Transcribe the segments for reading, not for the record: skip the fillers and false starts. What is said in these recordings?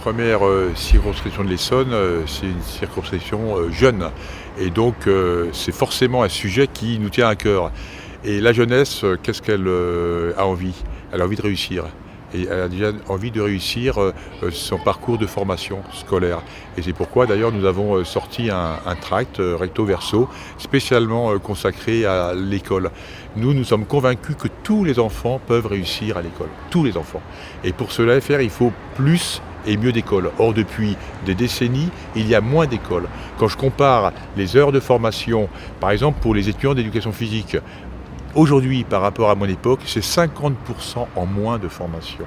première circonscription de l'Essonne, c'est une circonscription jeune. Et donc, c'est forcément un sujet qui nous tient à cœur. Et la jeunesse, qu'est-ce qu'elle a envie? Elle a envie de réussir. Et elle a déjà envie de réussir son parcours de formation scolaire. Et c'est pourquoi d'ailleurs nous avons sorti un tract recto verso spécialement consacré à l'école. Nous sommes convaincus que tous les enfants peuvent réussir à l'école, tous les enfants. Et pour cela faire, il faut plus et mieux d'écoles. Or, depuis des décennies, il y a moins d'écoles. Quand je compare les heures de formation, par exemple pour les étudiants d'éducation physique, aujourd'hui, par rapport à mon époque, c'est 50% en moins de formation.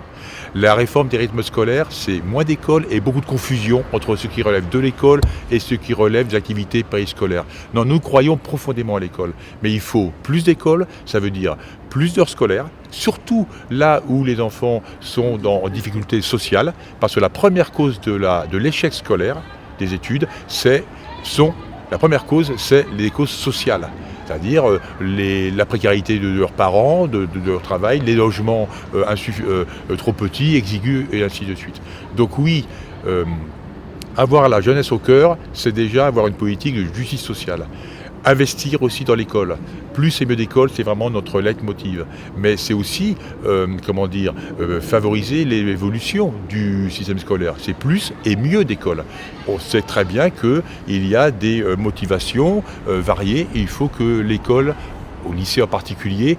La réforme des rythmes scolaires, c'est moins d'écoles et beaucoup de confusion entre ce qui relève de l'école et ce qui relève des activités périscolaires. Non, nous croyons profondément à l'école. Mais il faut plus d'écoles, ça veut dire plus d'heures scolaires, surtout là où les enfants sont en difficulté sociale, parce que la première cause de l'échec scolaire des études, la première cause, c'est les causes sociales. C'est-à-dire la précarité de leurs parents, de leur travail, les logements trop petits, exigus et ainsi de suite. Donc oui, avoir la jeunesse au cœur, c'est déjà avoir une politique de justice sociale. Investir aussi dans l'école. Plus et mieux d'école, c'est vraiment notre leitmotiv. Mais c'est aussi, favoriser l'évolution du système scolaire. C'est plus et mieux d'école. On sait très bien qu'il y a des motivations variées et il faut que l'école, au lycée en particulier,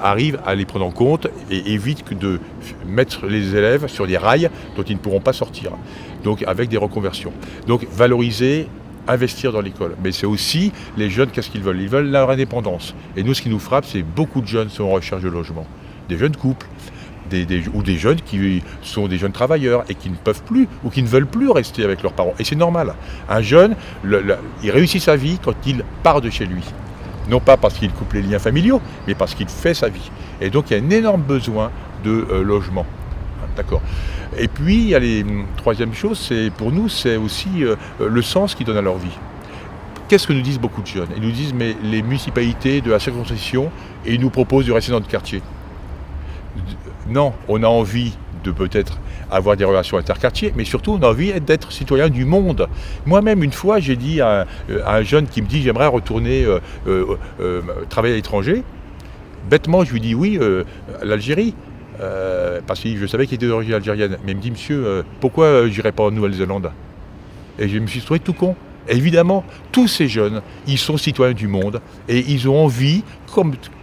arrive à les prendre en compte et évite de mettre les élèves sur des rails dont ils ne pourront pas sortir. Donc avec des reconversions. Donc valoriser, investir dans l'école. Mais c'est aussi les jeunes, qu'est-ce qu'ils veulent? Ils veulent leur indépendance. Et nous, ce qui nous frappe, c'est beaucoup de jeunes sont en recherche de logement. Des jeunes couples, ou des jeunes qui sont des jeunes travailleurs et qui ne peuvent plus ou qui ne veulent plus rester avec leurs parents. Et c'est normal. Un jeune, il réussit sa vie quand il part de chez lui. Non pas parce qu'il coupe les liens familiaux, mais parce qu'il fait sa vie. Et donc, il y a un énorme besoin de logement. D'accord. Et puis, il y a troisième chose, pour nous, c'est aussi le sens qu'ils donnent à leur vie. Qu'est-ce que nous disent beaucoup de jeunes? Ils nous disent, mais les municipalités de la circonscription, et ils nous proposent de rester dans notre quartier. Non, on a envie de peut-être avoir des relations interquartiers, mais surtout on a envie d'être citoyen du monde. Moi-même, une fois, j'ai dit à un jeune qui me dit, j'aimerais retourner travailler à l'étranger. Bêtement, je lui dis oui, l'Algérie. Parce que je savais qu'il était d'origine algérienne. Mais il me dit, monsieur, pourquoi j'irai pas en Nouvelle-Zélande? Et je me suis trouvé tout con. Et évidemment, tous ces jeunes, ils sont citoyens du monde et ils ont envie,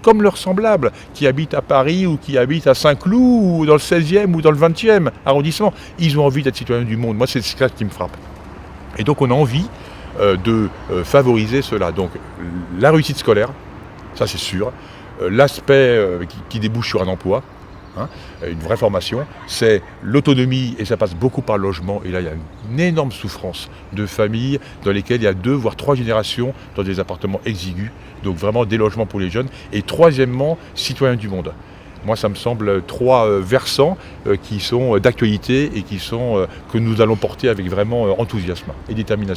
comme leurs semblables, qui habitent à Paris ou qui habitent à Saint-Cloud ou dans le 16e ou dans le 20e arrondissement, ils ont envie d'être citoyens du monde. Moi, c'est ça qui me frappe. Et donc, on a envie de favoriser cela. Donc, la réussite scolaire, ça c'est sûr. L'aspect qui débouche sur un emploi, une vraie formation, c'est l'autonomie et ça passe beaucoup par le logement. Et là, il y a une énorme souffrance de familles dans lesquelles il y a 2 voire 3 générations dans des appartements exigus. Donc vraiment des logements pour les jeunes. Et troisièmement, citoyens du monde. Moi, ça me semble 3 versants qui sont d'actualité et que nous allons porter avec vraiment enthousiasme et détermination.